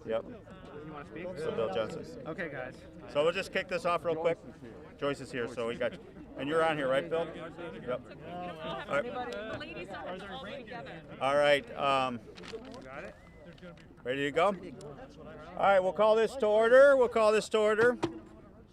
Yep. You want to speak? So Bill Johnson. Okay, guys. So we'll just kick this off real quick. Joyce is here, so we got you. And you're on here, right, Bill? Yep. All right. All right. Got it? Ready to go? All right, we'll call this to order.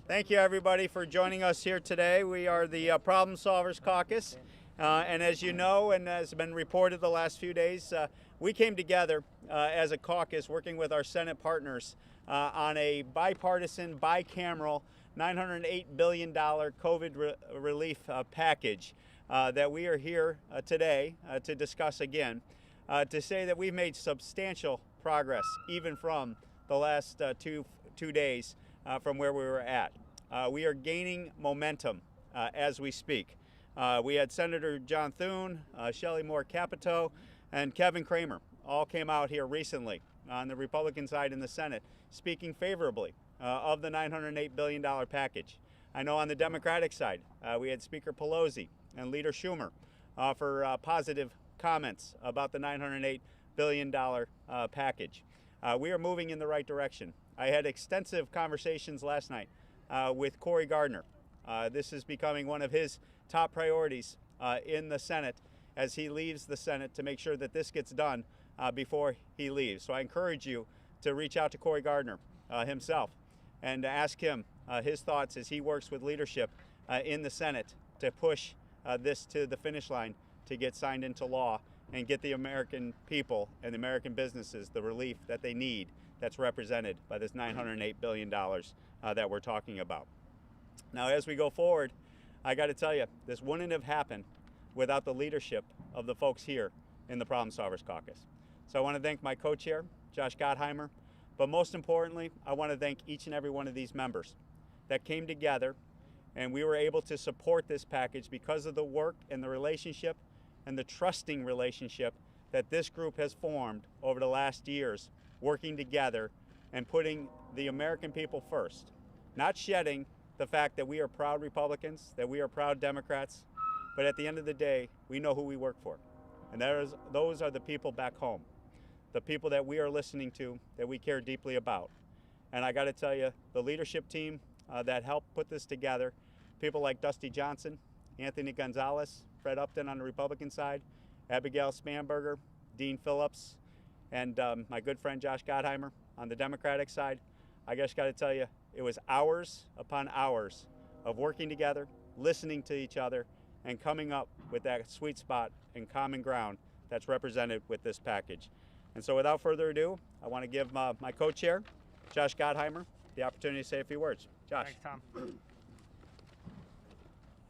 Thank you, everybody, for joining us here today. We are the Problem Solvers Caucus. And as you know, and has been reported the last few days, we came together as a caucus working with our Senate partners on a bipartisan, bicameral, $908 billion COVID relief package that we are here today to discuss again, to say that we've made substantial progress even from the last two days from where we were at. We are gaining momentum as we speak. We had Senator John Thune, Shelley Moore Capito, and Kevin Cramer all came out here recently on the Republican side in the Senate speaking favorably of the $908 billion package. I know on the Democratic side, we had Speaker Pelosi and Leader Schumer for positive comments about the $908 billion package. We are moving in the right direction. I had extensive conversations last night with Cory Gardner. This is becoming one of his top priorities in the Senate as he leaves the Senate to make sure that this gets done before he leaves. So I encourage you to reach out to Cory Gardner himself and to ask him his thoughts as he works with leadership in the Senate to push this to the finish line to get signed into law and get the American people and the American businesses the relief that they need that's represented by this $908 billion that we're talking about. Now, as we go forward, I got to tell you, this wouldn't have happened without the leadership of the folks here in the Problem Solvers Caucus. So I want to thank my co-chair, Josh Gottheimer, but most importantly, I want to thank each and every one of these members that came together and we were able to support this package because of the work and the relationship and the trusting relationship that this group has formed over the last years, working together and putting the American people first, not shedding the fact that we are proud Republicans, that we are proud Democrats, but at the end of the day, we know who we work for. And those are the people back home, the people that we are listening to, that we care deeply about. And I gotta tell you, the leadership team that helped put this together, people like Dusty Johnson, Anthony Gonzalez, Fred Upton on the Republican side, Abigail Spanberger, Dean Phillips, and my good friend Josh Gottheimer on the Democratic side. I just gotta tell you, it was hours upon hours of working together, listening to each other, and coming up with that sweet spot and common ground that's represented with this package. And so without further ado, I want to give my co-chair, Josh Gottheimer, the opportunity to say a few words. Josh. Thanks, Tom.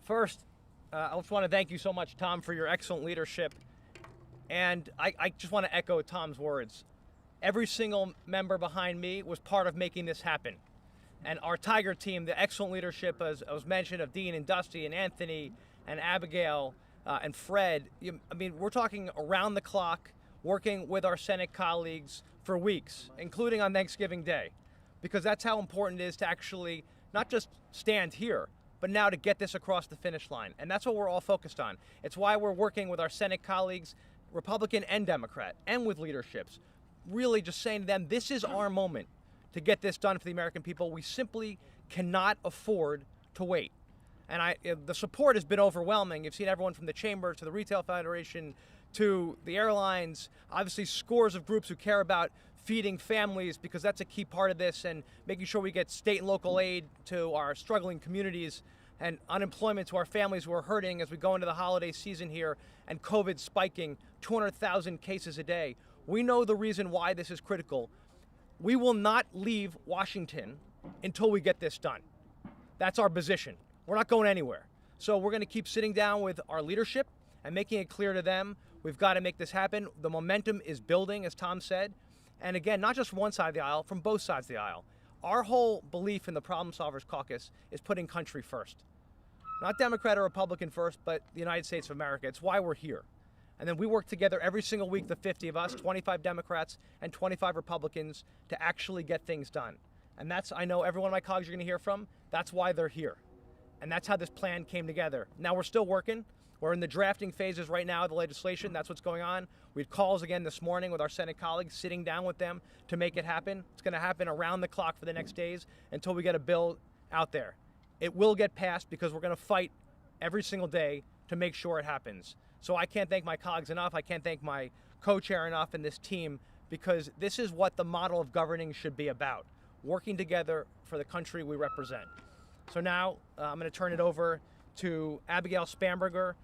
First, I just want to thank you so much, Tom, for your excellent leadership. And I just want to echo Tom's words. Every single member behind me was part of making this happen. And our Tiger team, the excellent leadership, as was mentioned, of Dean and Dusty and Anthony and Abigail and Fred. I mean, we're talking around the clock, working with our Senate colleagues for weeks, including on Thanksgiving Day, because that's how important it is to actually not just stand here, but now to get this across the finish line. And that's what we're all focused on. It's why we're working with our Senate colleagues, Republican and Democrat, and with leaderships, really just saying to them, this is our moment to get this done for the American people. We simply cannot afford to wait. And the support has been overwhelming. You've seen everyone from the Chamber to the Retail Federation to the airlines, obviously scores of groups who care about feeding families, because that's a key part of this, and making sure we get state and local aid to our struggling communities, and unemployment to our families who are hurting as we go into the holiday season here, and COVID spiking, 200,000 cases a day. We know the reason why this is critical. We will not leave Washington until we get this done. That's our position. We're not going anywhere. So we're going to keep sitting down with our leadership and making it clear to them, we've got to make this happen. The momentum is building, as Tom said. And again, not just from one side of the aisle, from both sides of the aisle. Our whole belief in the Problem Solvers Caucus is putting country first. Not Democrat or Republican first, but the United States of America. It's why we're here. And then we work together every single week, the 50 of us, 25 Democrats and 25 Republicans, to actually get things done. And that's, I know every one of my colleagues you're going to hear from, that's why they're here. And that's how this plan came together. Now we're still working. We're in the drafting phases right now of the legislation. That's what's going on. We had calls again this morning with our Senate colleagues, sitting down with them to make it happen. It's going to happen around the clock for the next days until we get a bill out there. It will get passed because we're going to fight every single day to make sure it happens. So I can't thank my colleagues enough. I can't thank my co-chair enough and this team, because this is what the model of governing should be about, working together for the country we represent. So now I'm going to turn it over to Abigail Spamberger,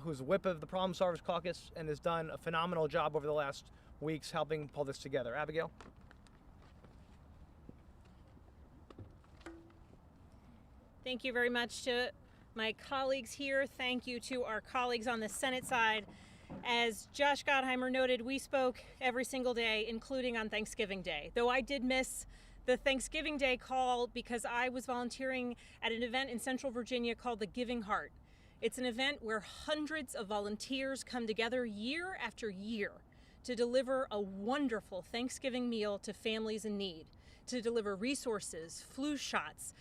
who's the whip of the Problem Solvers Caucus and has done a phenomenal job over the last weeks helping pull this together. Abigail? Thank you very much to my colleagues here. Thank you to our colleagues on the Senate side. As Josh Gottheimer noted, we spoke every single day, including on Thanksgiving Day. Though I did miss the Thanksgiving Day call because I was volunteering at an event in Central Virginia called the Giving Heart. It's an event where hundreds of volunteers come together year after year to deliver a wonderful Thanksgiving meal to families in need, to deliver resources, flu shots,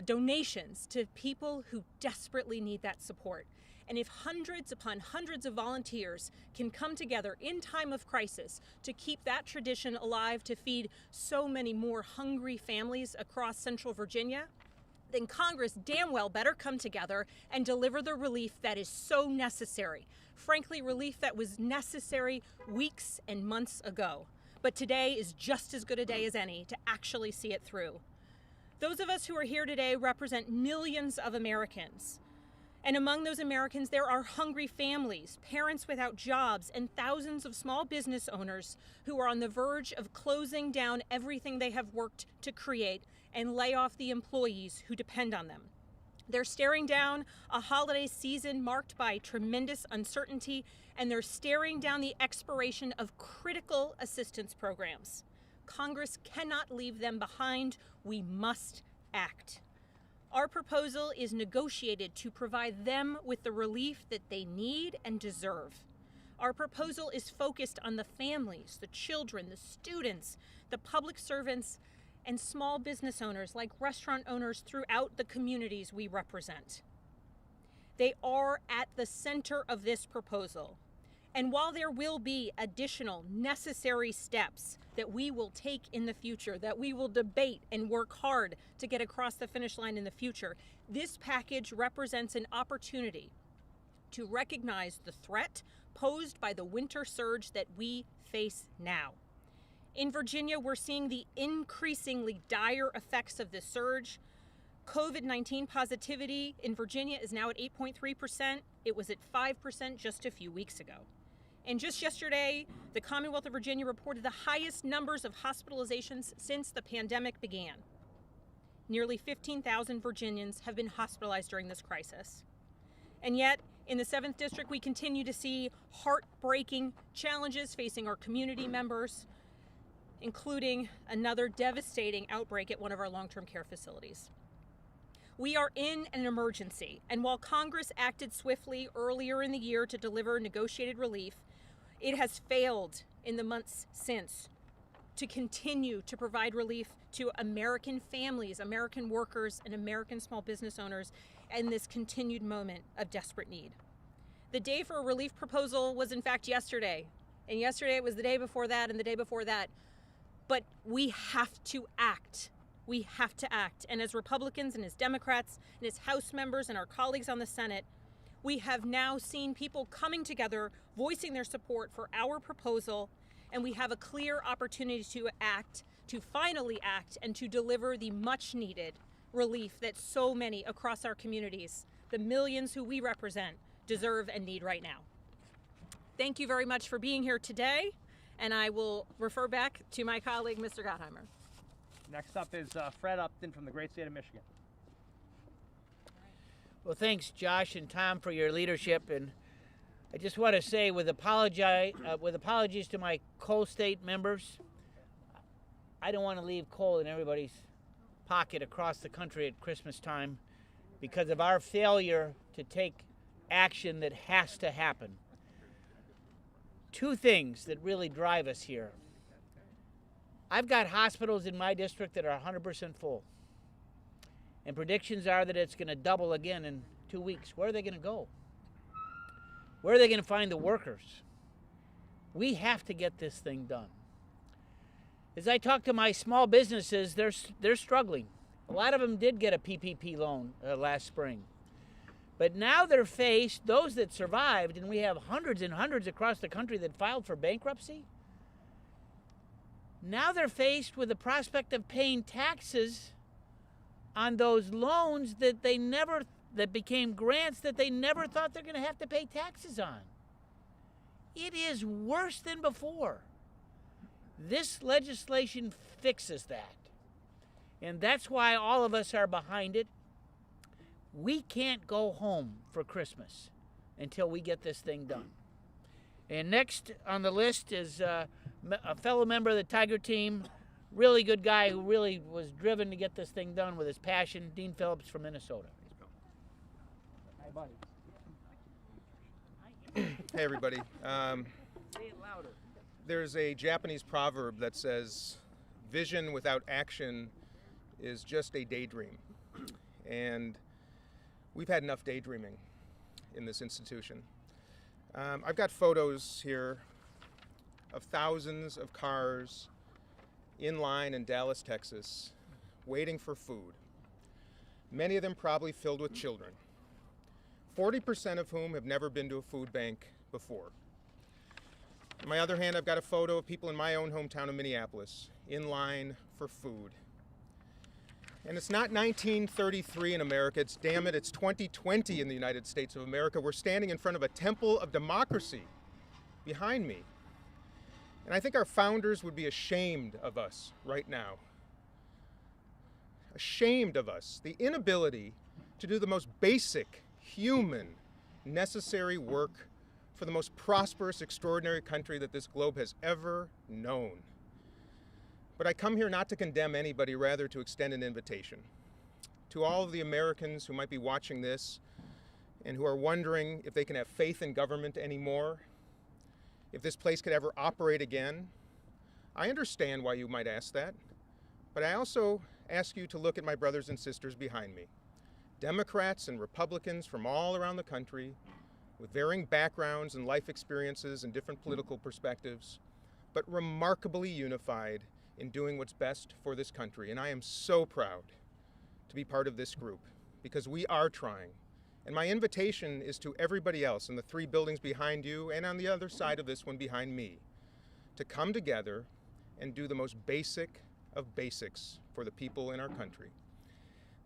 donations to people who desperately need that support. And if hundreds upon hundreds of volunteers can come together in time of crisis to keep that tradition alive, to feed so many more hungry families across Central Virginia, then Congress damn well better come together and deliver the relief that is so necessary. Frankly, relief that was necessary weeks and months ago. But today is just as good a day as any to actually see it through. Those of us who are here today represent millions of Americans. And among those Americans, there are hungry families, parents without jobs, and thousands of small business owners who are on the verge of closing down everything they have worked to create and lay off the employees who depend on them. They're staring down a holiday season marked by tremendous uncertainty, and they're staring down the expiration of critical assistance programs. Congress cannot leave them behind. We must act. Our proposal is negotiated to provide them with the relief that they need and deserve. Our proposal is focused on the families, the children, the students, the public servants, and small business owners like restaurant owners throughout the communities we represent. They are at the center of this proposal. And while there will be additional necessary steps that we will take in the future, that we will debate and work hard to get across the finish line in the future, this package represents an opportunity to recognize the threat posed by the winter surge that we face now. In Virginia, we're seeing the increasingly dire effects of this surge. COVID-19 positivity in Virginia is now at 8.3%. It was at 5% just a few weeks ago. And just yesterday, the Commonwealth of Virginia reported the highest numbers of hospitalizations since the pandemic began. Nearly 15,000 Virginians have been hospitalized during this crisis. And yet, in the 7th District, we continue to see heartbreaking challenges facing our community members, including another devastating outbreak at one of our long-term care facilities. We are in an emergency, and while Congress acted swiftly earlier in the year to deliver negotiated relief, it has failed in the months since to continue to provide relief to American families, American workers, and American small business owners in this continued moment of desperate need. The day for a relief proposal was in fact yesterday, and yesterday it was the day before that and the day before that. But we have to act. We have to act. And as Republicans and as Democrats and as House members and our colleagues on the Senate, we have now seen people coming together, voicing their support for our proposal, and we have a clear opportunity to act, to finally act, and to deliver the much-needed relief that so many across our communities, the millions who we represent, deserve and need right now. Thank you very much for being here today, and I will refer back to my colleague, Mr. Gottheimer. Next up is Fred Upton from the great state of Michigan. Well, thanks, Josh and Tom, for your leadership. And I just want to say, with apologies to my coal state members, I don't want to leave coal in everybody's pocket across the country at Christmas time because of our failure to take action that has to happen. Two things that really drive us here. I've got hospitals in my district that are 100% full. And predictions are that it's going to double again in 2 weeks. Where are they going to go? Where are they going to find the workers? We have to get this thing done. As I talk to my small businesses, they're struggling. A lot of them did get a PPP loan last spring. But now they're faced, those that survived, and we have hundreds and hundreds across the country that filed for bankruptcy. Now they're faced with the prospect of paying taxes on those loans that became grants that they never thought they're going to have to pay taxes on. It is worse than before. This legislation fixes that. And that's why all of us are behind it. We can't go home for Christmas until we get this thing done. And next on the list is a fellow member of the Tiger team, really good guy who really was driven to get this thing done with his passion, Dean Phillips from Minnesota. Hi, buddy. Hey, everybody. Say it louder. There's a Japanese proverb that says, vision without action is just a daydream. And we've had enough daydreaming in this institution. I've got photos here of thousands of cars in line in Dallas, Texas, waiting for food. Many of them probably filled with children, 40% of whom have never been to a food bank before. On my other hand, I've got a photo of people in my own hometown of Minneapolis in line for food. And it's not 1933 in America, it's 2020 in the United States of America. We're standing in front of a temple of democracy behind me. And I think our founders would be ashamed of us right now. Ashamed of us. The inability to do the most basic, human, necessary work for the most prosperous, extraordinary country that this globe has ever known. But I come here not to condemn anybody, rather to extend an invitation to all of the Americans who might be watching this and who are wondering if they can have faith in government anymore, if this place could ever operate again. I understand why you might ask that, but I also ask you to look at my brothers and sisters behind me, Democrats and Republicans from all around the country, with varying backgrounds and life experiences and different political perspectives, but remarkably unified in doing what's best for this country. And I am so proud to be part of this group, because we are trying. And my invitation is to everybody else in the three buildings behind you and on the other side of this one behind me, to come together and do the most basic of basics for the people in our country.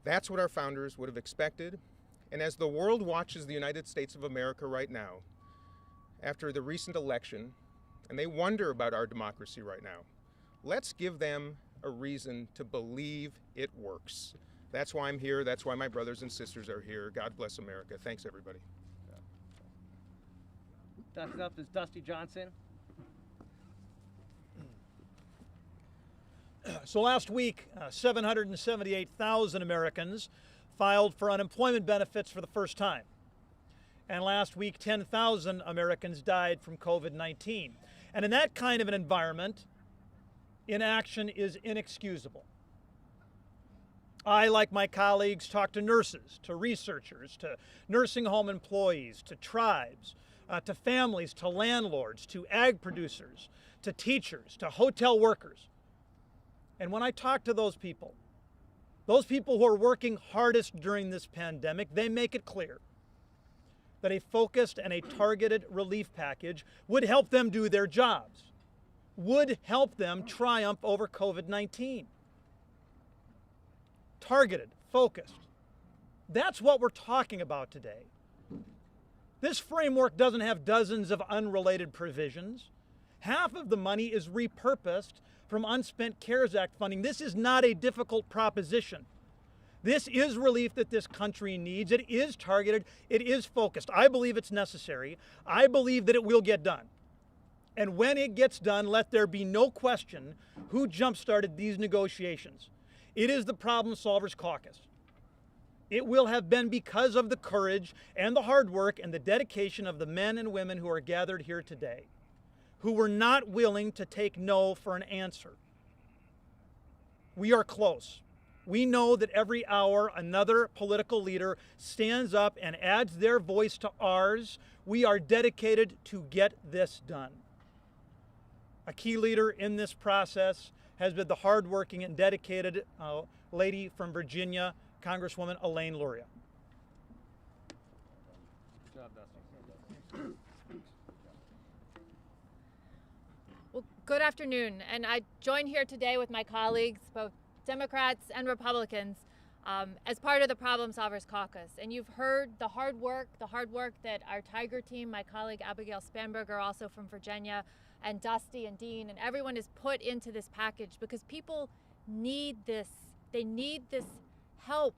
That's what our founders would have expected. And as the world watches the United States of America right now, after the recent election, and they wonder about our democracy right now, let's give them a reason to believe it works. That's why I'm here. That's why my brothers and sisters are here. God bless America. Thanks, everybody. Next up is Dusty Johnson. So last week, 778,000 Americans filed for unemployment benefits for the first time. And last week, 10,000 Americans died from COVID-19. And in that kind of an environment, inaction is inexcusable. I, like my colleagues, talk to nurses, to researchers, to nursing home employees, to tribes, to families, to landlords, to ag producers, to teachers, to hotel workers. And when I talk to those people who are working hardest during this pandemic, they make it clear that a focused and a targeted relief package would help them do their jobs, would help them triumph over COVID-19. Targeted, focused. That's what we're talking about today. This framework doesn't have dozens of unrelated provisions. Half of the money is repurposed from unspent CARES Act funding. This is not a difficult proposition. This is relief that this country needs. It is targeted. It is focused. I believe it's necessary. I believe that it will get done. And when it gets done, let there be no question who jump-started these negotiations. It is the Problem Solvers Caucus. It will have been because of the courage and the hard work and the dedication of the men and women who are gathered here today, who were not willing to take no for an answer. We are close. We know that every hour another political leader stands up and adds their voice to ours. We are dedicated to get this done. A key leader in this process has been the hardworking and dedicated lady from Virginia, Congresswoman Elaine Luria. Well, good afternoon, and I join here today with my colleagues, both Democrats and Republicans, as part of the Problem Solvers Caucus. And you've heard the hard work that our Tiger team, my colleague Abigail Spanberger, also from Virginia, and Dusty and Dean, and everyone is put into this package because people need this. They need this help.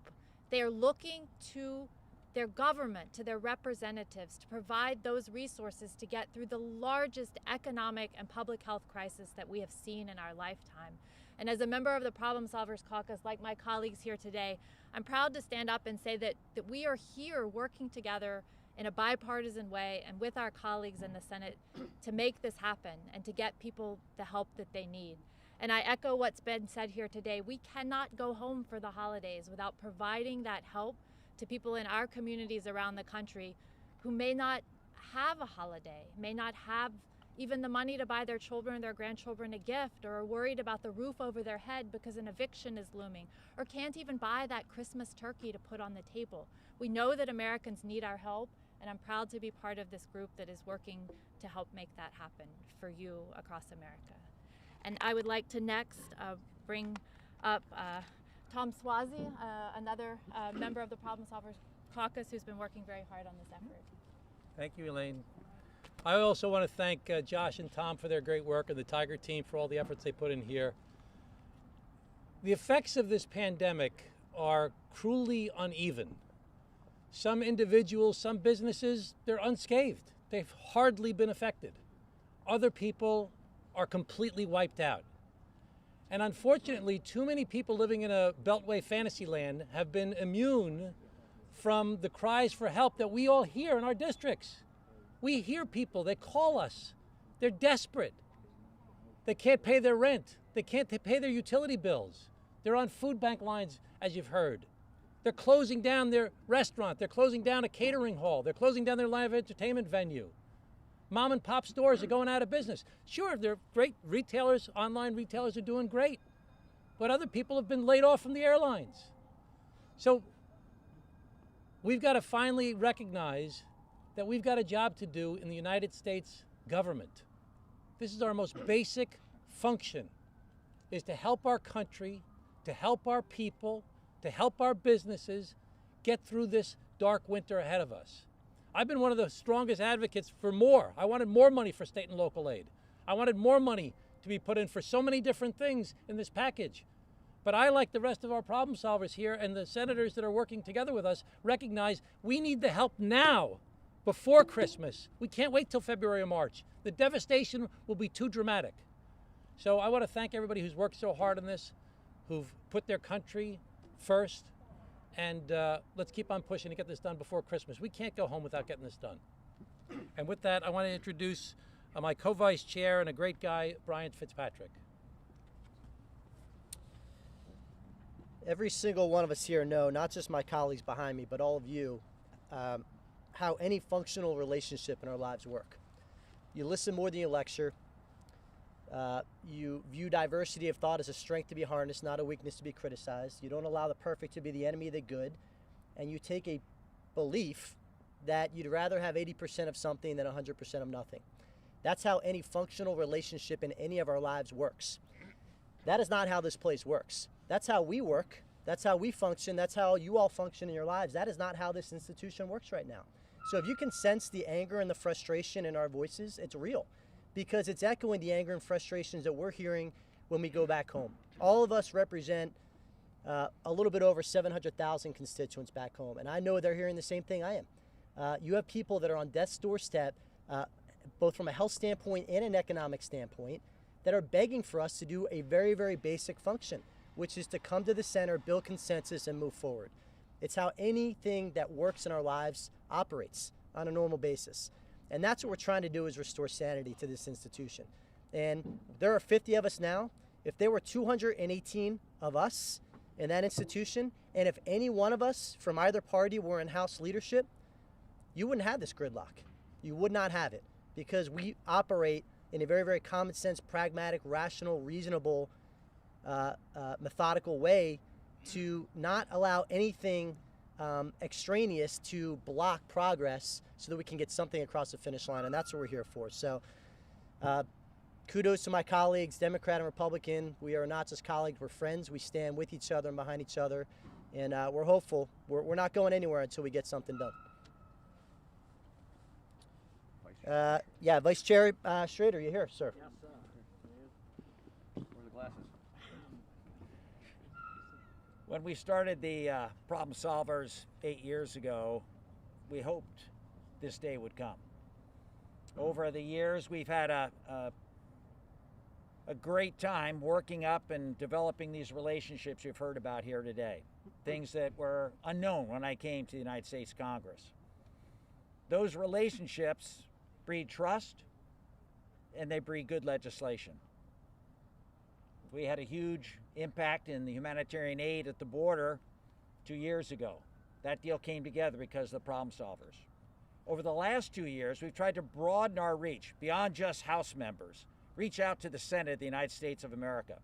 They are looking to their government, to their representatives, to provide those resources to get through the largest economic and public health crisis that we have seen in our lifetime. And as a member of the Problem Solvers Caucus, like my colleagues here today, I'm proud to stand up and say that we are here working together in a bipartisan way and with our colleagues in the Senate to make this happen and to get people the help that they need. And I echo what's been said here today. We cannot go home for the holidays without providing that help to people in our communities around the country who may not have a holiday, may not have even the money to buy their children or their grandchildren a gift, or are worried about the roof over their head because an eviction is looming, or can't even buy that Christmas turkey to put on the table. We know that Americans need our help, and I'm proud to be part of this group that is working to help make that happen for you across America. And I would like to next bring up Tom Swazi, another member of the Problem Solvers Caucus who's been working very hard on this effort. Thank you, Elaine. I also want to thank Josh and Tom for their great work and the Tiger team for all the efforts they put in here. The effects of this pandemic are cruelly uneven. Some individuals, some businesses, they're unscathed. They've hardly been affected. Other people are completely wiped out. And unfortunately, too many people living in a Beltway fantasy land have been immune from the cries for help that we all hear in our districts. We hear people, they call us, they're desperate. They can't pay their rent, they can't pay their utility bills. They're on food bank lines, as you've heard. They're closing down their restaurant, they're closing down a catering hall, they're closing down their live entertainment venue. Mom and pop stores are going out of business. Sure, they're great retailers, online retailers are doing great, but other people have been laid off from the airlines. So we've got to finally recognize that we've got a job to do in the United States government. This is our most basic function, is to help our country, to help our people, to help our businesses get through this dark winter ahead of us. I've been one of the strongest advocates for more. I wanted more money for state and local aid. I wanted more money to be put in for so many different things in this package. But I, like the rest of our problem solvers here and the senators that are working together with us, recognize we need the help now, before Christmas. We can't wait till February or March. The devastation will be too dramatic. So I want to thank everybody who's worked so hard on this, who've put their country first, and let's keep on pushing to get this done before Christmas. We can't go home without getting this done. And with that, I want to introduce my co-vice chair and a great guy, Brian Fitzpatrick. Every single one of us here know, not just my colleagues behind me, but all of you, how any functional relationship in our lives work. You listen more than you lecture. You view diversity of thought as a strength to be harnessed, not a weakness to be criticized. You don't allow the perfect to be the enemy of the good. And you take a belief that you'd rather have 80% of something than 100% of nothing. That's how any functional relationship in any of our lives works. That is not how this place works. That's how we work. That's how we function. That's how you all function in your lives. That is not how this institution works right now. So if you can sense the anger and the frustration in our voices, it's real, because it's echoing the anger and frustrations that we're hearing when we go back home. All of us represent a little bit over 700,000 constituents back home, and I know they're hearing the same thing I am. You have people that are on death's doorstep, both from a health standpoint and an economic standpoint, that are begging for us to do a very, very basic function, which is to come to the center, build consensus, and move forward. It's how anything that works in our lives operates on a normal basis. And that's what we're trying to do, is restore sanity to this institution. And there are 50 of us now. If there were 218 of us, in that institution. And if any one of us from either party were in House leadership, you wouldn't have this gridlock. You would not have it, because we operate in a very, very common sense, pragmatic, rational, reasonable, methodical way to not allow anything extraneous to block progress so that we can get something across the finish line. And that's what we're here for. So kudos to my colleagues, Democrat and Republican. We are not just colleagues, we're friends. We stand with each other and behind each other. And we're hopeful. We're not going anywhere until we get something done. Yeah, Vice Chair Schrader, you here, sir? Yes, sir. Where are the glasses? When we started the Problem Solvers 8 years ago, we hoped this day would come. Over the years, we've had a great time working up and developing these relationships you've heard about here today. Things that were unknown when I came to the United States Congress. Those relationships breed trust, and they breed good legislation. We had a huge impact in the humanitarian aid at the border 2 years ago. That deal came together because of the Problem Solvers. Over the last 2 years, we've tried to broaden our reach beyond just House members, reach out to the Senate of the United States of America,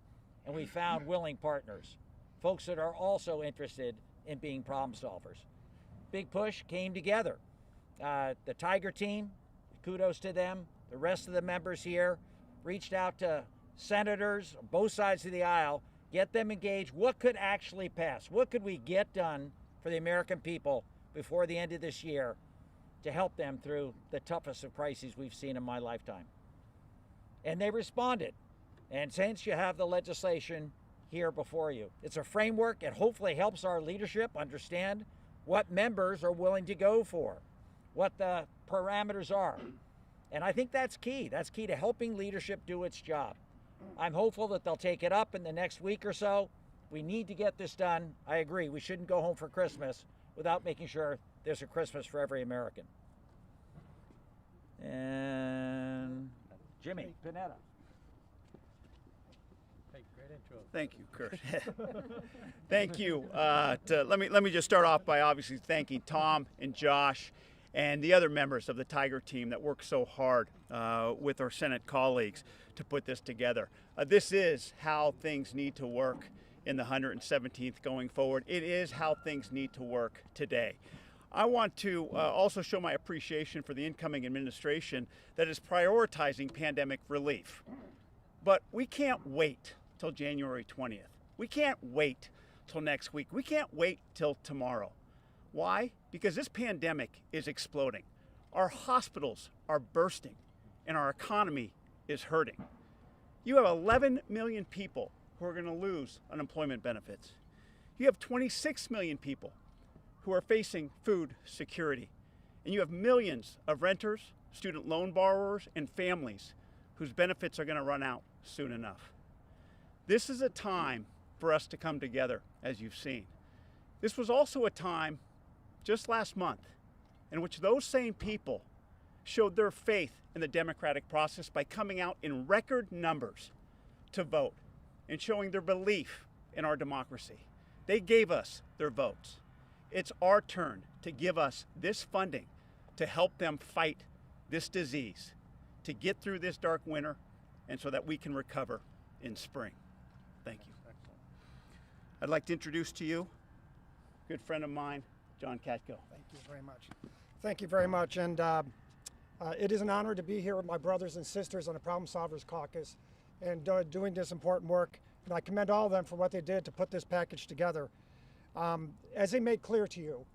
and we found willing partners, folks that are also interested in being problem solvers. Big push came together. The Tiger team, kudos to them. The rest of the members here reached out to senators on both sides of the aisle, get them engaged. What could actually pass? What could we get done for the American people before the end of this year to help them through the toughest of crises we've seen in my lifetime? And they responded. And since you have the legislation here before you, it's a framework. It hopefully helps our leadership understand what members are willing to go for, what the parameters are. And I think that's key. That's key to helping leadership do its job. I'm hopeful that they'll take it up in the next week or so. We need to get this done. I agree. We shouldn't go home for Christmas without making sure there's a Christmas for every American. And Jimmy Panetta. Hey, great intro. Thank you, Kurt. Thank you. Let me just start off by obviously thanking Tom and Josh and the other members of the Tiger team that worked so hard with our Senate colleagues to put this together. This is how things need to work in the 117th going forward. It is how things need to work today. I want to also show my appreciation for the incoming administration that is prioritizing pandemic relief. But we can't wait till January 20th. We can't wait till next week. We can't wait till tomorrow. Why? Because this pandemic is exploding. Our hospitals are bursting and our economy is hurting. You have 11 million people who are going to lose unemployment benefits. You have 26 million people who are facing food security. And you have millions of renters, student loan borrowers, and families whose benefits are going to run out soon enough. This is a time for us to come together, as you've seen. This was also a time just last month in which those same people showed their faith in the democratic process by coming out in record numbers to vote and showing their belief in our democracy. They gave us their votes. It's our turn to give us this funding to help them fight this disease, to get through this dark winter, and so that we can recover in spring. Thank you. I'd like to introduce to you a good friend of mine, John Katko. Thank you very much. Thank you very much. And it is an honor to be here with my brothers and sisters on the Problem Solvers Caucus and doing this important work. And I commend all of them for what they did to put this package together. As they made clear to you,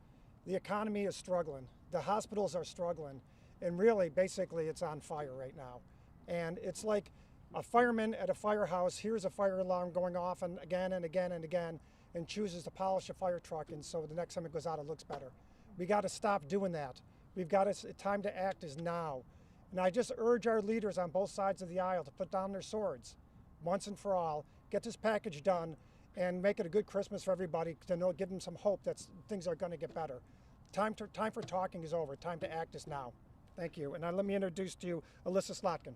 the economy is struggling. The hospitals are struggling. And really, basically, it's on fire right now. And it's like a fireman at a firehouse hears a fire alarm going off and again and again and again, and chooses to polish a fire truck, and so the next time it goes out, it looks better. We got to stop doing that. We've got to, time to act is now. And I just urge our leaders on both sides of the aisle to put down their swords once and for all, get this package done, and make it a good Christmas for everybody to know, give them some hope that things are going to get better. Time for talking is over. Time to act is now. Thank you. And now let me introduce to you Alyssa Slotkin.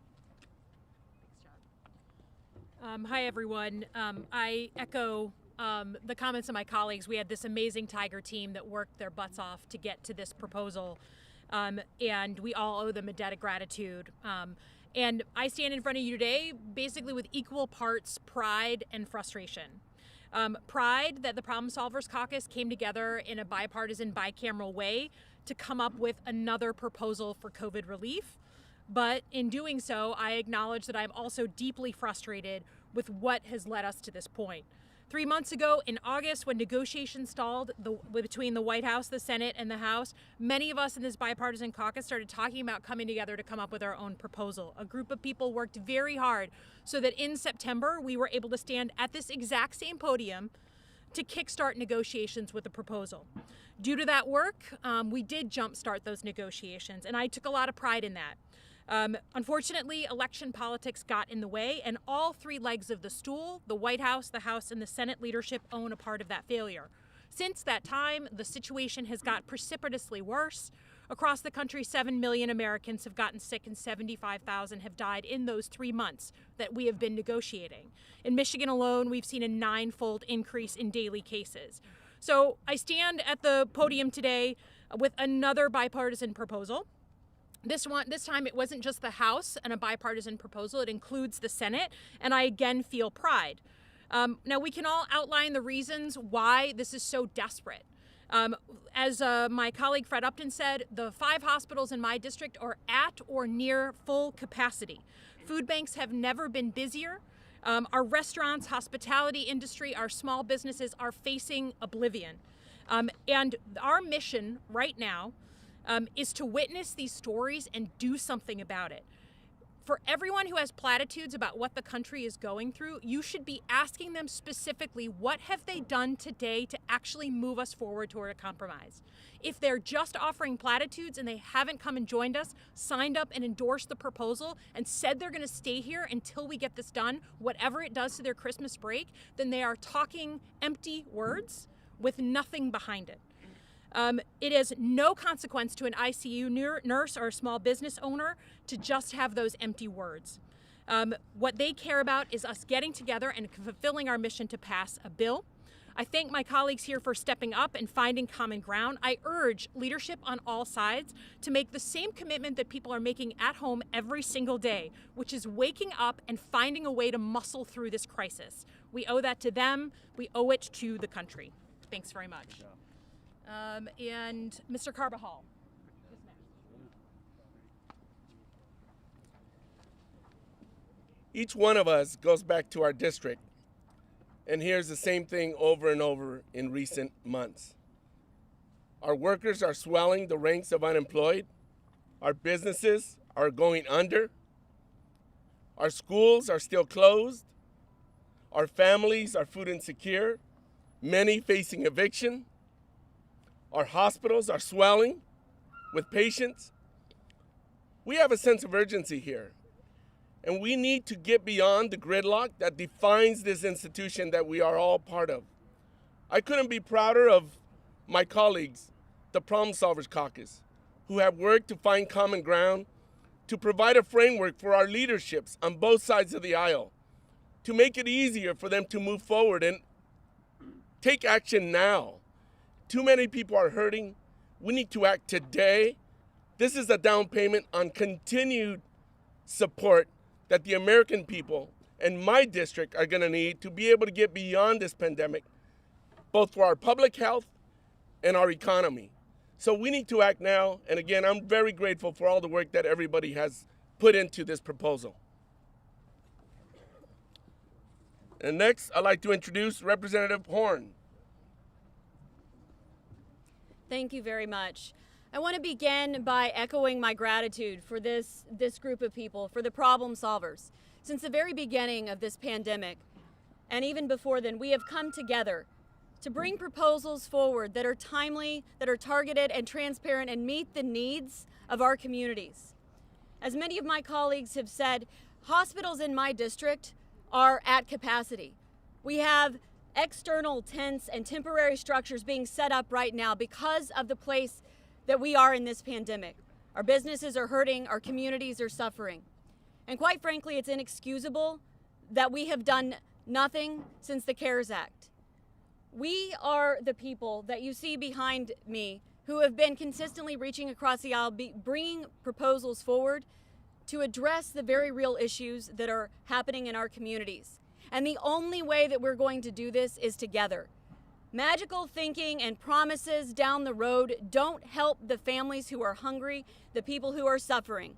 Hi, everyone. I echo the comments of my colleagues. We had this amazing Tiger team that worked their butts off to get to this proposal, and we all owe them a debt of gratitude. And I stand in front of you today basically with equal parts pride and frustration. Pride that the Problem Solvers Caucus came together in a bipartisan, bicameral way to come up with another proposal for COVID relief. But in doing so, I acknowledge that I'm also deeply frustrated with what has led us to this point. 3 months ago, in August, when negotiations stalled between the White House, the Senate, and the House, many of us in this bipartisan caucus started talking about coming together to come up with our own proposal. A group of people worked very hard so that in September, we were able to stand at this exact same podium to kickstart negotiations with the proposal. Due to that work, we did jumpstart those negotiations, and I took a lot of pride in that. Unfortunately, election politics got in the way, and all three legs of the stool, the White House, the House, and the Senate leadership, own a part of that failure. Since that time, the situation has got precipitously worse. Across the country, 7 million Americans have gotten sick and 75,000 have died in those 3 months that we have been negotiating. In Michigan alone, we've seen a 9-fold increase in daily cases. So I stand at the podium today with another bipartisan proposal. This time it wasn't just the House and a bipartisan proposal, it includes the Senate, and I again feel pride. Now we can all outline the reasons why this is so desperate. As my colleague Fred Upton said, the 5 hospitals in my district are at or near full capacity. Food banks have never been busier. Our restaurants, hospitality industry, our small businesses are facing oblivion. And our mission right now is to witness these stories and do something about it. For everyone who has platitudes about what the country is going through, you should be asking them specifically, what have they done today to actually move us forward toward a compromise? If they're just offering platitudes and they haven't come and joined us, signed up and endorsed the proposal, and said they're going to stay here until we get this done, whatever it does to their Christmas break, then they are talking empty words with nothing behind it. It is no consequence to an ICU nurse or a small business owner to just have those empty words. What they care about is us getting together and fulfilling our mission to pass a bill. I thank my colleagues here for stepping up and finding common ground. I urge leadership on all sides to make the same commitment that people are making at home every single day, which is waking up and finding a way to muscle through this crisis. We owe that to them. We owe it to the country. Thanks very much. And Mr. Carbajal. Each one of us goes back to our district and hears the same thing over and over in recent months. Our workers are swelling the ranks of unemployed. Our businesses are going under. Our schools are still closed. Our families are food insecure, many facing eviction. Our hospitals are swelling with patients. We have a sense of urgency here, and we need to get beyond the gridlock that defines this institution that we are all part of. I couldn't be prouder of my colleagues, the Problem Solvers Caucus, who have worked to find common ground, to provide a framework for our leaderships on both sides of the aisle, to make it easier for them to move forward and take action now. Too many people are hurting. We need to act today. This is a down payment on continued support that the American people and my district are going to need to be able to get beyond this pandemic, both for our public health and our economy. So we need to act now. And again, I'm very grateful for all the work that everybody has put into this proposal. And next, I'd like to introduce Representative Horn. Thank you very much. I want to begin by echoing my gratitude for this group of people, for the problem solvers. Since the very beginning of this pandemic, and even before then, we have come together to bring proposals forward that are timely, that are targeted and transparent, and meet the needs of our communities. As many of my colleagues have said, hospitals in my district are at capacity. We have external tents and temporary structures being set up right now because of the place that we are in this pandemic. Our businesses are hurting, our communities are suffering. And quite frankly, it's inexcusable that we have done nothing since the CARES Act. We are the people that you see behind me who have been consistently reaching across the aisle, bringing proposals forward to address the very real issues that are happening in our communities. And the only way that we're going to do this is together. Magical thinking and promises down the road don't help the families who are hungry, the people who are suffering.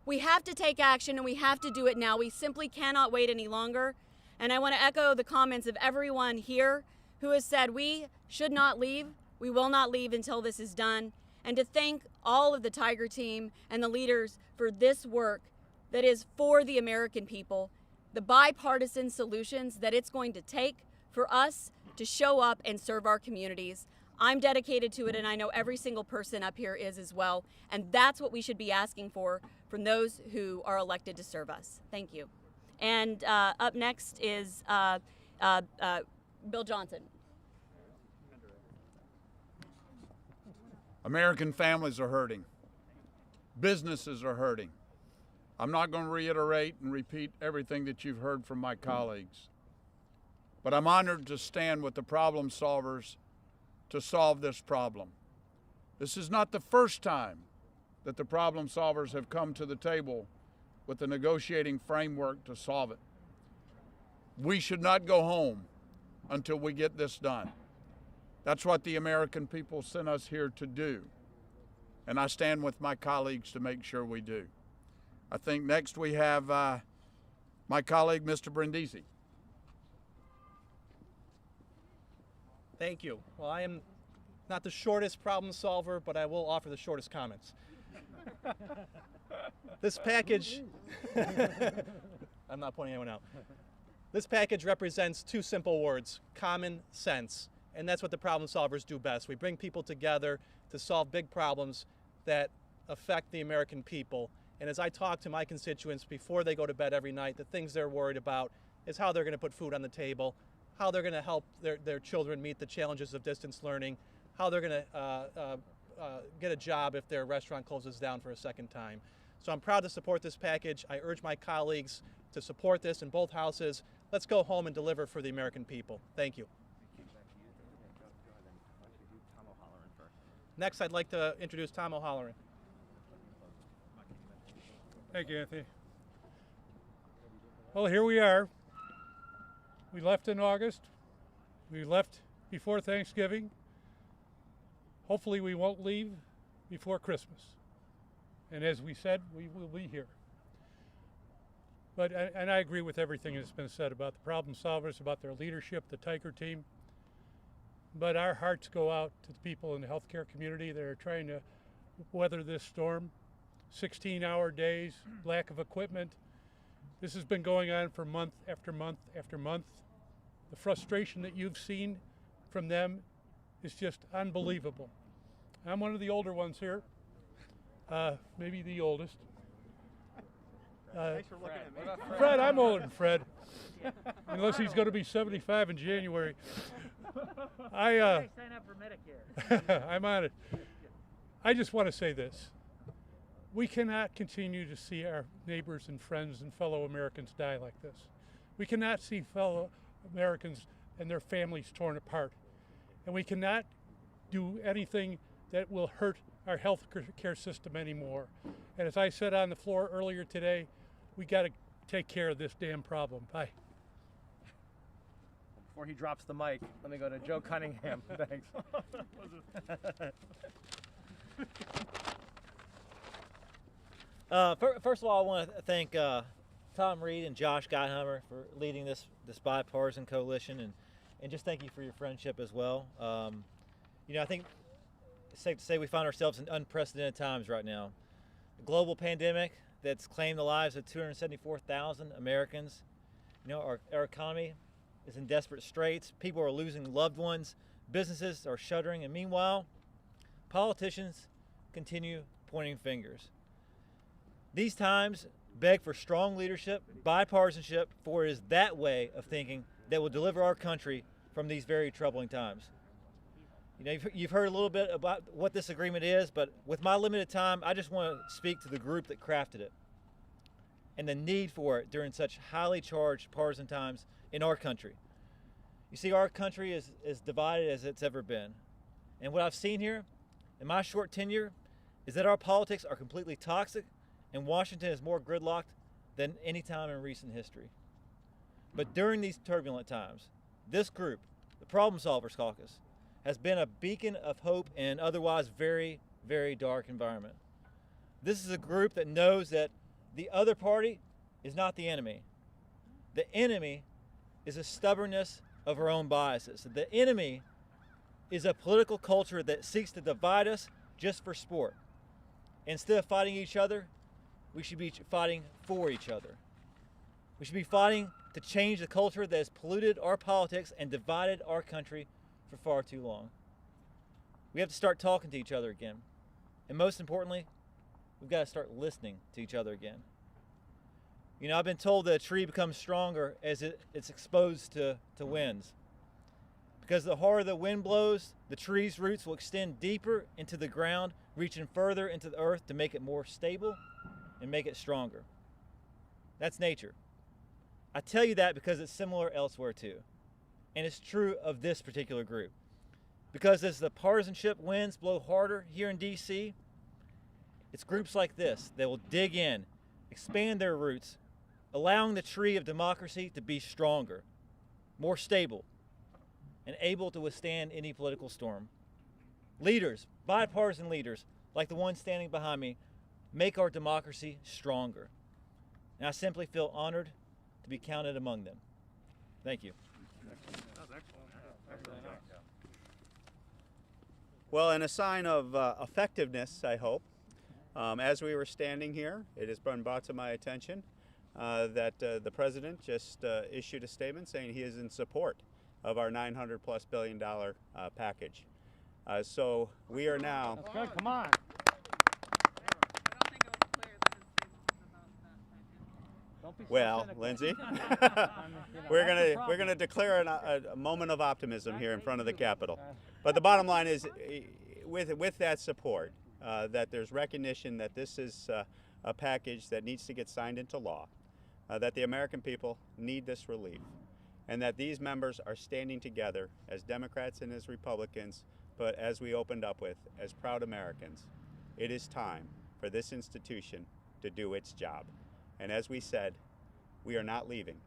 We have to take action, and we have to do it now. We simply cannot wait any longer. And I want to echo the comments of everyone here who has said we should not leave. We will not leave until this is done. And to thank all of the Tiger team and the leaders for this work that is for the American people, the bipartisan solutions that it's going to take for us to show up and serve our communities. I'm dedicated to it, and I know every single person up here is as well. And that's what we should be asking for from those who are elected to serve us. Thank you. And up next is Bill Johnson. American families are hurting. Businesses are hurting. I'm not going to reiterate and repeat everything that you've heard from my colleagues, but I'm honored to stand with the problem solvers to solve this problem. This is not the first time that the problem solvers have come to the table with a negotiating framework to solve it. We should not go home until we get this done. That's what the American people sent us here to do, and I stand with my colleagues to make sure we do. I think next we have my colleague, Mr. Brindisi. Thank you. Well, I am not the shortest problem solver, but I will offer the shortest comments. This package, I'm not pointing anyone out. This package represents two simple words: common sense. And that's what the problem solvers do best. We bring people together to solve big problems that affect the American people. And as I talk to my constituents before they go to bed every night, the things they're worried about is how they're going to put food on the table, how they're going to help their children meet the challenges of distance learning, how they're going to get a job if their restaurant closes down for a second time. So I'm proud to support this package. I urge my colleagues to support this in both houses. Let's go home and deliver for the American people. Thank you. Next, I'd like to introduce Tom O'Halloran. Thank you, Anthony. Well, here we are. We left in August. We left before Thanksgiving. Hopefully we won't leave before Christmas. And as we said, we will be here. And I agree with everything that's been said about the problem solvers, about their leadership, the Tiger team. But our hearts go out to the people in the healthcare community that are trying to weather this storm. 16-hour days, lack of equipment. This has been going on for month after month after month. The frustration that you've seen from them is just unbelievable. I'm one of the older ones here, maybe the oldest. Thanks for looking at me. Fred, I'm older than Fred, unless he's going to be 75 in January. Sign up for Medicare. I'm on it. I just want to say this. We cannot continue to see our neighbors and friends and fellow Americans die like this. We cannot see fellow Americans and their families torn apart. And we cannot do anything that will hurt our health care system anymore. And as I said on the floor earlier today, we got to take care of this damn problem. Bye. Before he drops the mic, let me go to Joe Cunningham. Thanks. First of all, I want to thank Tom Reed and Josh Gottheimer for leading this bipartisan coalition, and just thank you for your friendship as well. I think it's safe to say we find ourselves in unprecedented times right now. A global pandemic that's claimed the lives of 274,000 Americans. Our economy is in desperate straits. People are losing loved ones. Businesses are shuttering, and meanwhile, politicians continue pointing fingers. These times beg for strong leadership, bipartisanship, for it is that way of thinking that will deliver our country from these very troubling times. You've heard a little bit about what this agreement is, but with my limited time, I just want to speak to the group that crafted it and the need for it during such highly charged partisan times in our country. You see, our country is as divided as it's ever been. And what I've seen here in my short tenure is that our politics are completely toxic, and Washington is more gridlocked than any time in recent history. But during these turbulent times, this group, the Problem Solvers Caucus, has been a beacon of hope in an otherwise very, very dark environment. This is a group that knows that the other party is not the enemy. The enemy is a stubbornness of our own biases. The enemy is a political culture that seeks to divide us just for sport. Instead of fighting each other, we should be fighting for each other. We should be fighting to change the culture that has polluted our politics and divided our country for far too long. We have to start talking to each other again. And most importantly, we've got to start listening to each other again. You know, I've been told that a tree becomes stronger as it's exposed to winds. Because the harder the wind blows, the tree's roots will extend deeper into the ground, reaching further into the earth to make it more stable and make it stronger. That's nature. I tell you that because it's similar elsewhere too. And it's true of this particular group. Because as the partisanship winds blow harder here in DC, it's groups like this that will dig in, expand their roots, allowing the tree of democracy to be stronger, more stable, and able to withstand any political storm. Leaders, bipartisan leaders, like the one standing behind me, make our democracy stronger. And I simply feel honored to be counted among them. Thank you. Well, in a sign of effectiveness, I hope, as we were standing here, it has been brought to my attention that the president just issued a statement saying he is in support of our $900+ billion package. So we are now. That's good. Come on. Well, Lindsay, we're gonna declare a moment of optimism here in front of the Capitol. But the bottom line is, with that support, that there's recognition that this is a package that needs to get signed into law, that the American people need this relief, and that these members are standing together as Democrats and as Republicans, but as we opened up with, as proud Americans. It is time for this institution to do its job. And as we said, we are not leaving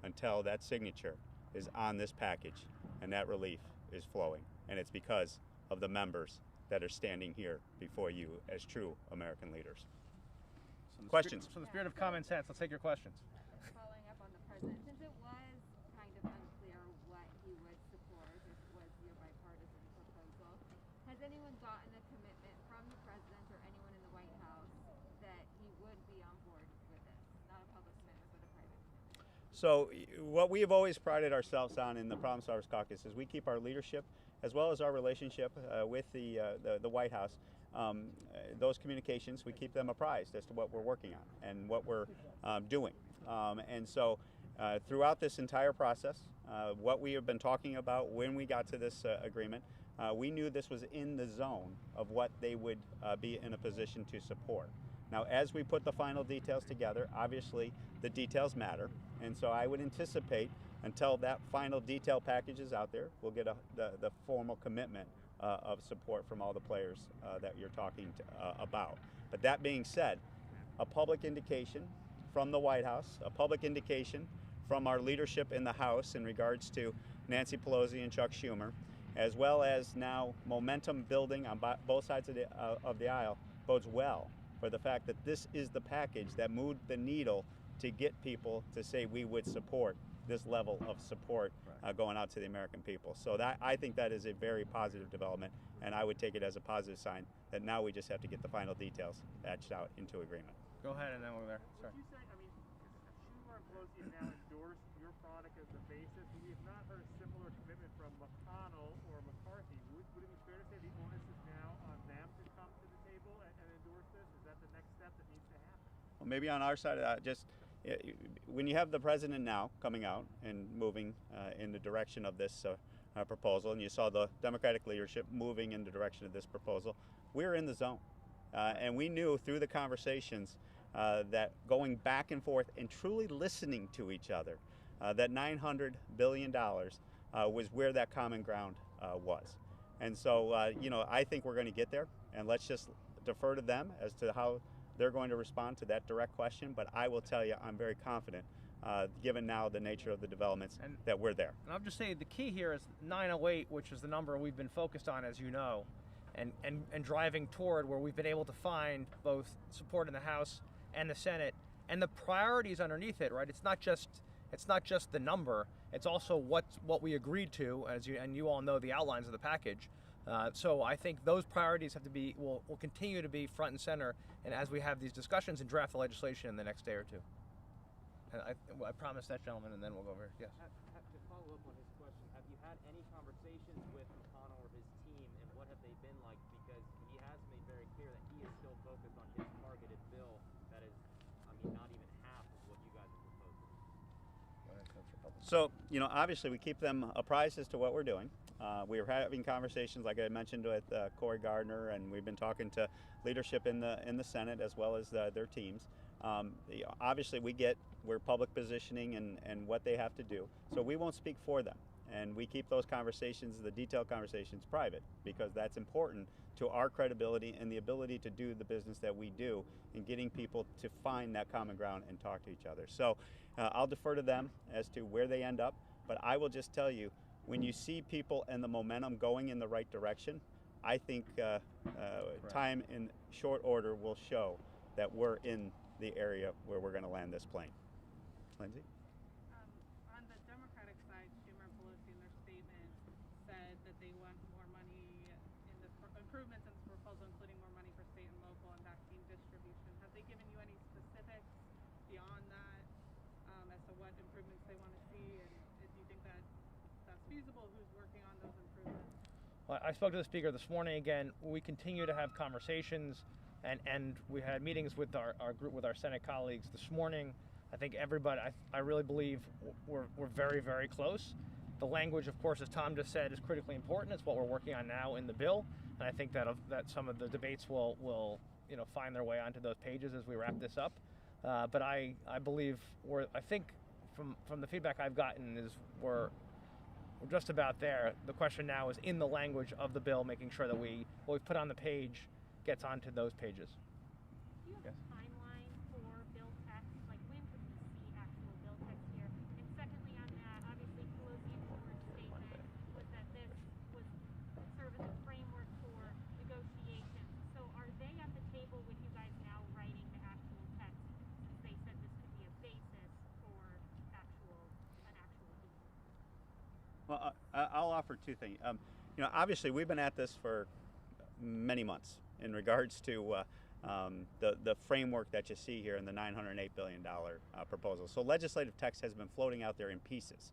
until that signature is on this package and that relief is flowing. And it's because of the members that are standing here before you as true American leaders. Questions? So in the spirit of common sense, let's take your questions. Following up on the president, since it was kind of unclear what he would support, if it was your bipartisan proposal, has anyone gotten a commitment from the president or anyone in the White House that he would be on board with this? Not a public commitment, but a private commitment. So what we have always prided ourselves on in the Problem Solvers Caucus is we keep our leadership as well as our relationship with the White House. Those communications, we keep them apprised as to what we're working on and what we're doing. And so throughout this entire process, what we have been talking about when we got to this agreement, we knew this was in the zone of what they would be in a position to support. Now, as we put the final details together, obviously the details matter, and so I would anticipate until that final detail package is out there, we'll get the formal commitment of support from all the players that you're talking about. But that being said, a public indication from the White House, a public indication from our leadership in the House in regards to Nancy Pelosi and Chuck Schumer, as well as now momentum building on both sides of the aisle, bodes well for the fact that this is the package that moved the needle to get people to say we would support this level of support going out to the American people. So that, I think that is a very positive development, and I would take it as a positive sign that now we just have to get the final details hatched out into agreement. Go ahead, and then over there. Sorry. Would you say, I mean, Schumer and Pelosi have now endorsed your product as the basis. We have not heard a similar commitment from McConnell or McCarthy. Would it be fair to say the onus is now on them to come to the table and endorse this? Is that the next step that needs to happen? Well, maybe on our side of that, just when you have the president now coming out and moving in the direction of this proposal, and you saw the Democratic leadership moving in the direction of this proposal, we're in the zone. And we knew through the conversations that going back and forth and truly listening to each other, that $900 billion was where that common ground was. And so, I think we're going to get there, and let's just defer to them as to how they're going to respond to that direct question. But I will tell you, I'm very confident, given now the nature of the developments, that we're there. And I'll just say the key here is 908, which is the number we've been focused on, as you know, and driving toward where we've been able to find both support in the House and the Senate, and the priorities underneath it, right? It's not just the number. It's also what we agreed to, and you all know the outlines of the package. So I think those priorities will continue to be front and center, and as we have these discussions and draft the legislation in the next day or two. And I promise that, gentleman, and then we'll go over. Yes. To follow up on his question, have you had any conversations with McConnell or his team, and what have they been like? Because he has made very clear that he is still focused on his targeted bill that is, not even half of what you guys are proposing. So, obviously we keep them apprised as to what we're doing. We are having conversations, like I mentioned, with Cory Gardner, and we've been talking to leadership in the Senate as well as their teams. Obviously, we're public positioning and what they have to do, so we won't speak for them. And we keep those conversations, the detailed conversations, private, because that's important to our credibility and the ability to do the business that we do in getting people to find that common ground and talk to each other. So I'll defer to them as to where they end up, but I will just tell you, when you see people and the momentum going in the right direction, I think time in short order will show that we're in the area where we're going to land this plane. Lindsay? On the Democratic side, Schumer and Pelosi in their statement said that they want more money in the improvements in this proposal, including more money for state and local and vaccine distribution. Have they given you any specifics beyond that as to what improvements they want to see, and if you think that that's feasible, who's working on those improvements? Well, I spoke to the Speaker this morning again. We continue to have conversations, and we had meetings with our group, with our Senate colleagues this morning. I think everybody, I really believe we're very, very close. The language, of course, as Tom just said, is critically important. It's what we're working on now in the bill, and I think that some of the debates will find their way onto those pages as we wrap this up. But I believe I think from the feedback I've gotten is we're just about there. The question now is in the language of the bill, making sure that what we put on the page gets onto those pages. Do you have a timeline for bill text? Like, when could we see actual bill text here? And secondly on that, obviously Pelosi and Schumer's statement was that this would serve as a framework for negotiations. So are they at the table with you guys now writing the actual text, since they said this could be a basis for an actual deal? Well, I'll offer two things. Obviously we've been at this for many months in regards to the framework that you see here in the $908 billion proposal. So legislative text has been floating out there in pieces.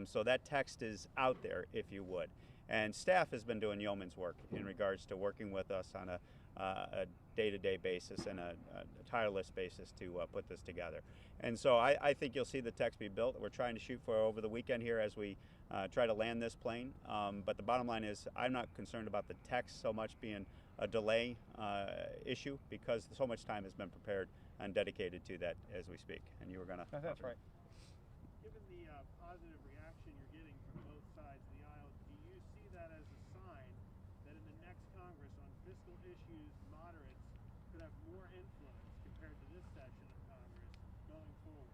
So that text is out there, if you would. And staff has been doing yeoman's work in regards to working with us on a day-to-day basis and a tireless basis to put this together. And so I think you'll see the text be built. We're trying to shoot for over the weekend here as we try to land this plane. But the bottom line is I'm not concerned about the text so much being a delay issue, because so much time has been prepared and dedicated to that as we speak. And you were going to... That's right. Given the positive reaction you're getting from both sides of the aisle, do you see that as a sign that in the next Congress on fiscal issues, moderates could have more influence compared to this session of Congress going forward?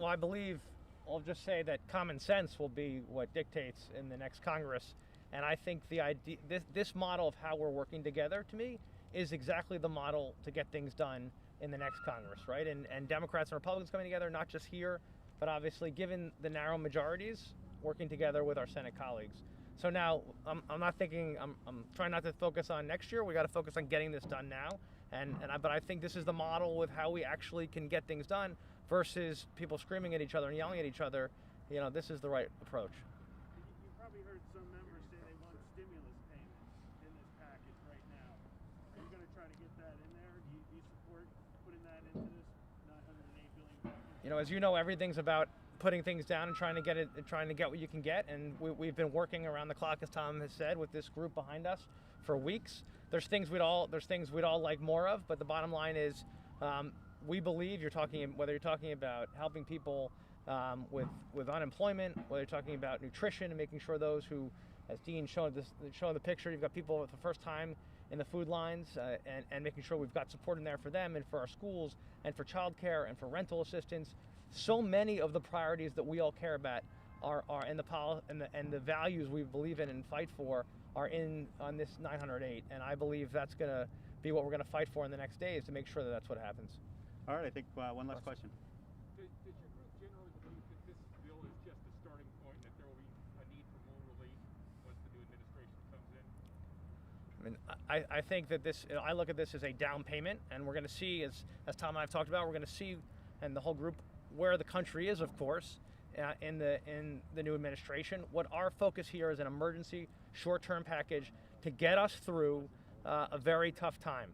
Well, I believe, I'll just say that common sense will be what dictates in the next Congress. And I think the idea, this model of how we're working together, to me, is exactly the model to get things done in the next Congress, right? And Democrats and Republicans coming together, not just here, but obviously given the narrow majorities, working together with our Senate colleagues. So now, I'm not thinking, I'm trying not to focus on next year. We got to focus on getting this done now. But I think this is the model with how we actually can get things done versus people screaming at each other and yelling at each other. This is the right approach. You probably heard some members say they want stimulus payments in this package right now. Are you going to try to get that in there? Do you support putting that into this $908 billion package? As you know, everything's about putting things down and trying to get what you can get. And we've been working around the clock, as Tom has said, with this group behind us for weeks. There's things we'd all like more of, but the bottom line is, we believe whether you're talking about helping people with unemployment, whether you're talking about nutrition and making sure those who, as Dean showed the picture, you've got people for the first time in the food lines, and making sure we've got support in there for them and for our schools and for childcare and for rental assistance. So many of the priorities that we all care about are and the values we believe in and fight for are on this 908, and I believe that's going to be what we're going to fight for in the next days to make sure that that's what happens. All right, I think one last question. Does your group generally believe that this bill is just a starting point and that there will be a need for more relief once the new administration comes in? I mean, I think that I look at this as a down payment, and we're going to see, as Tom and I have talked about, we're going to see, and the whole group, where the country is, of course, in the new administration. What our focus here is an emergency short-term package to get us through a very tough time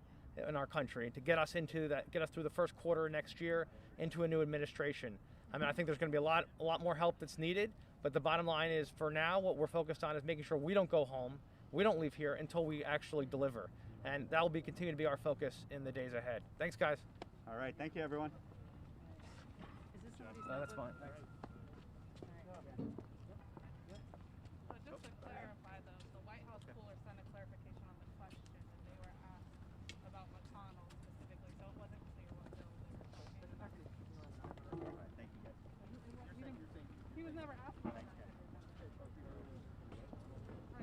in our country, to get us through the first quarter next year into a new administration. I mean, I think there's going to be a lot more help that's needed, but the bottom line is, for now, what we're focused on is making sure we don't go home, we don't leave here until we actually deliver, and that will continue to be our focus in the days ahead. Thanks, guys. All right, thank you, everyone. No, that's fine. Thanks. Just to clarify, though, the White House cooler sent a clarification on the question that they were asked about McConnell specifically, so it wasn't clear what bill they were talking about. Thank you, guys. He was never asked about that. Right,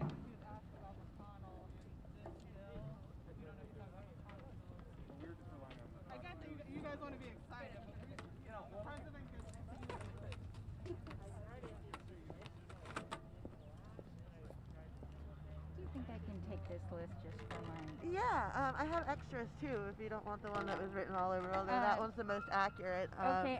he was asked about McConnell and this bill. We don't know if he's talking about McConnell bill. I get that you guys want to be excited, but the president gets Do you think I can take this list just for mine? Yeah, I have extras too if you don't want the one that was written all over. Although that one's the most accurate. Okay,